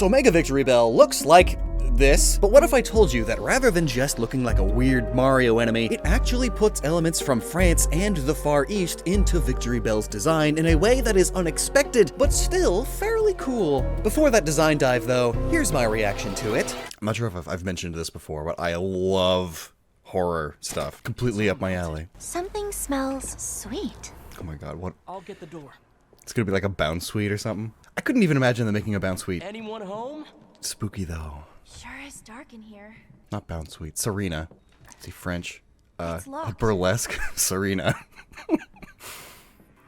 So Mega Victreebel looks like this, but what if I told you that rather than just looking like a weird Mario enemy, it actually puts elements from France and the Far East into Victreebel's design in a way that is unexpected, but still fairly cool. Before that design dive though, here's my reaction to it. I'm not sure if I've mentioned this before, but I love horror stuff. Completely up my alley. Something smells sweet. Oh my god, what? I'll get the door. It's gonna be like a bounce suite or something. I couldn't even imagine them making a bounce suite. Anyone home? Spooky though. Sure is dark in here. Not bounce suite. Serena. See French. It's locked. Burlesque. Serena.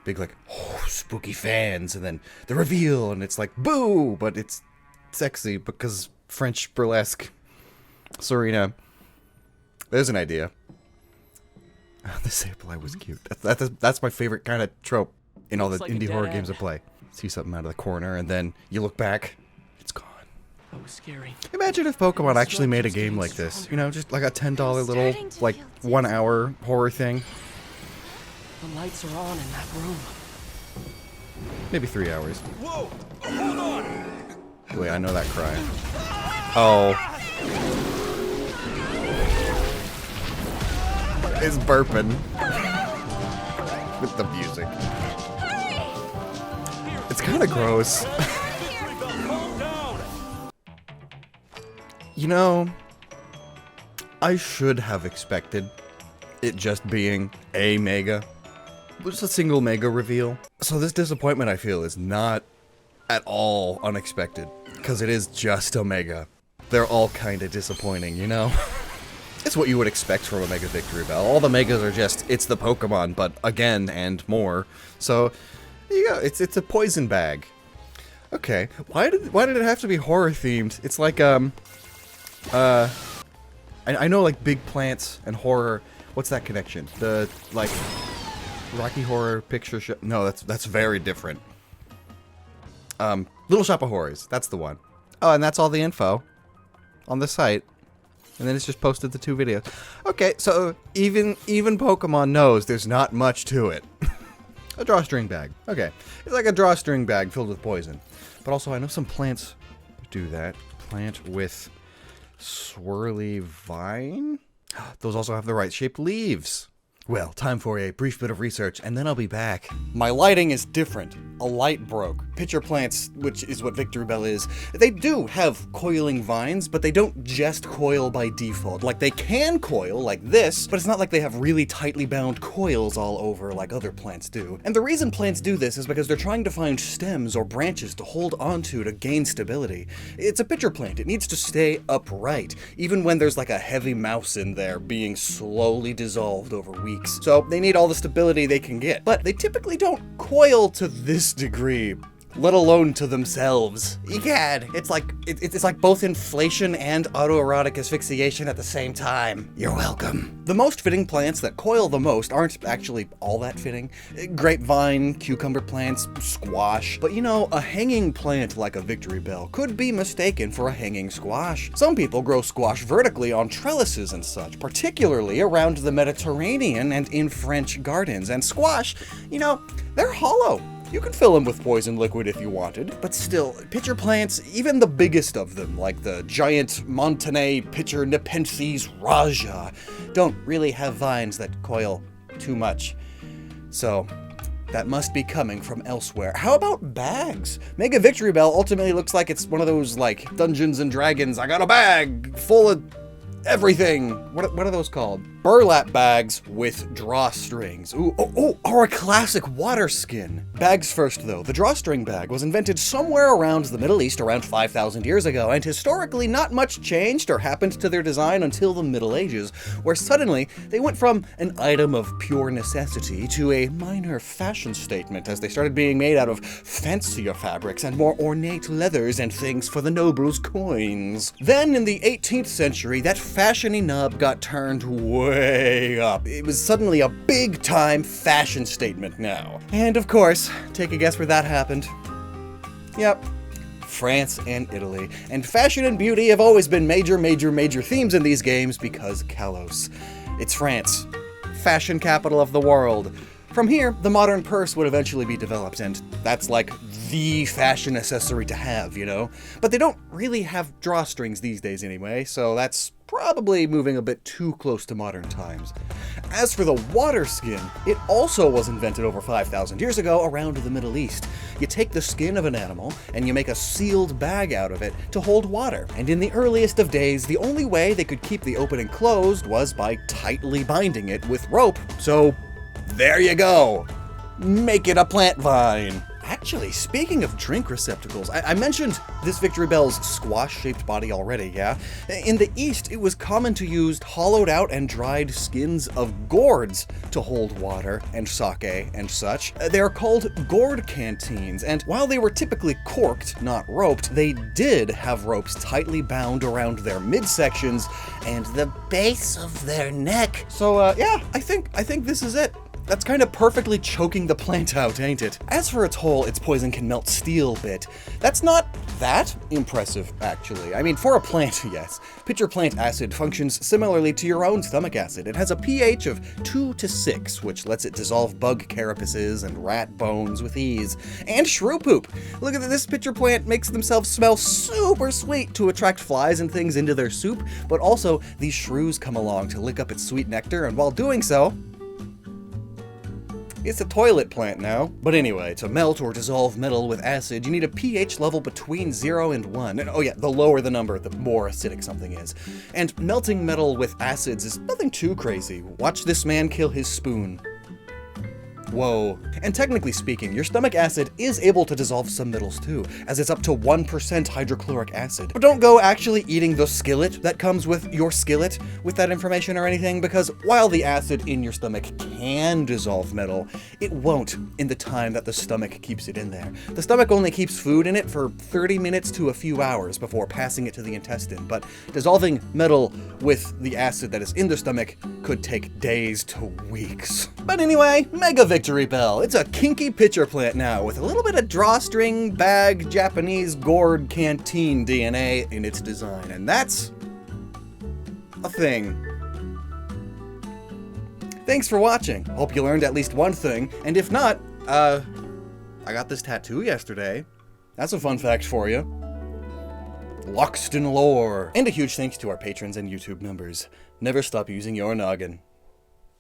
Big like, oh, spooky fans, and then the reveal, and it's like, boo, but it's sexy because French burlesque. Serena. There's an idea. Oh, the Sableye was cute. That's my favorite kind of trope in all the Looks like indie a horror dead games I end. play. See something out of the corner, and then you look back, it's gone. That was scary. Imagine if Pokemon actually made a game like this. You know, just like a $10 little, starting to like, feel dizzy. 1 hour horror thing. The lights are on in that room. Maybe 3 hours. Whoa! Hold on! Wait, I know that cry. Oh. It's burping. With the music. It's kind of gross. Calm down! You know, I should have expected it just being a Mega. Just a single Mega reveal. So this disappointment, I feel, is not at all unexpected. Because it is just a Mega. They're all kind of disappointing, you know? It's what you would expect from a Mega Victreebel. All the Megas are just, it's the Pokemon, but again and more. So, there you go. It's a poison bag. Okay, why did it have to be horror themed? It's like I know like big plants and horror. What's that connection? The like Rocky Horror Picture Show? No, that's very different. Little Shop of Horrors. That's the one. Oh, and that's all the info on the site. And then it's just posted the 2 videos. Okay, so even Pokemon knows there's not much to it. A drawstring bag. Okay. It's like a drawstring bag filled with poison. But also, I know some plants do that. Plant with swirly vine? Those also have the right shaped leaves. Well, time for a brief bit of research, and then I'll be back. My lighting is different. A light broke. Pitcher plants, which is what Victreebel is, they do have coiling vines, but they don't just coil by default. Like, they can coil, like this, but it's not like they have really tightly bound coils all over like other plants do. And the reason plants do this is because they're trying to find stems or branches to hold onto to gain stability. It's a pitcher plant. It needs to stay upright, even when there's like a heavy mouse in there being slowly dissolved over weeks. So they need all the stability they can get. But they typically don't coil to this degree, let alone to themselves. Egad, it's like both inflation and autoerotic asphyxiation at the same time. You're welcome. The most fitting plants that coil the most aren't actually all that fitting. Grapevine, cucumber plants, squash. But you know, a hanging plant like a Victreebel could be mistaken for a hanging squash. Some people grow squash vertically on trellises and such, particularly around the Mediterranean and in French gardens. And squash, you know, they're hollow. You could fill them with poison liquid if you wanted, but still, pitcher plants, even the biggest of them, like the giant Montanay pitcher Nepenthes Raja, don't really have vines that coil too much. So, that must be coming from elsewhere. How about bags? Mega Victreebel ultimately looks like it's one of those, like, Dungeons and Dragons, I got a bag full of everything. What are those called? Burlap bags with drawstrings. Ooh, or a classic water skin. Bags first though. The drawstring bag was invented somewhere around the Middle East around 5,000 years ago, and historically not much changed or happened to their design until the Middle Ages, where suddenly they went from an item of pure necessity to a minor fashion statement as they started being made out of fancier fabrics and more ornate leathers and things for the nobles' coins. Then in the 18th century, that fashiony knob got turned way up. It was suddenly a big-time fashion statement now. And of course, take a guess where that happened. Yep. France and Italy. And fashion and beauty have always been major themes in these games because Kalos. It's France. Fashion capital of the world. From here, the modern purse would eventually be developed, and that's like the fashion accessory to have, you know? But they don't really have drawstrings these days anyway, so that's probably moving a bit too close to modern times. As for the water skin, it also was invented over 5,000 years ago around the Middle East. You take the skin of an animal, and you make a sealed bag out of it to hold water. And in the earliest of days, the only way they could keep the opening closed was by tightly binding it with rope. So, there you go! Make it a plant vine! Actually, speaking of drink receptacles, I mentioned this Victreebel's squash-shaped body already, yeah? In the East, it was common to use hollowed out and dried skins of gourds to hold water and sake and such. They are called gourd canteens, and while they were typically corked, not roped, they did have ropes tightly bound around their midsections and the base of their neck. So, yeah, I think this is it. That's kind of perfectly choking the plant out, ain't it? As for its hole, its poison can melt steel bit. That's not that impressive, actually. I mean, for a plant, yes. Pitcher plant acid functions similarly to your own stomach acid. It has a pH of 2 to 6, which lets it dissolve bug carapaces and rat bones with ease. And shrew poop! Look at this pitcher plant makes themselves smell super sweet to attract flies and things into their soup, but also these shrews come along to lick up its sweet nectar, and while doing so, it's a toilet plant now. But anyway, to melt or dissolve metal with acid, you need a pH level between 0 and 1. And oh yeah, the lower the number, the more acidic something is. And melting metal with acids is nothing too crazy. Watch this man kill his spoon. Whoa. And technically speaking, your stomach acid is able to dissolve some metals too, as it's up to 1% hydrochloric acid. But don't go actually eating the skillet that comes with your skillet with that information or anything, because while the acid in your stomach can dissolve metal, it won't in the time that the stomach keeps it in there. The stomach only keeps food in it for 30 minutes to a few hours before passing it to the intestine, but dissolving metal with the acid that is in the stomach could take days to weeks. But anyway, Mega Victreebel. It's a kinky pitcher plant now with a little bit of drawstring, bag, Japanese gourd canteen DNA in its design, and that's a thing. Thanks for watching. Hope you learned at least one thing, and if not, I got this tattoo yesterday. That's a fun fact for you. Lockstin Lore. And a huge thanks to our patrons and YouTube members. Never stop using your noggin.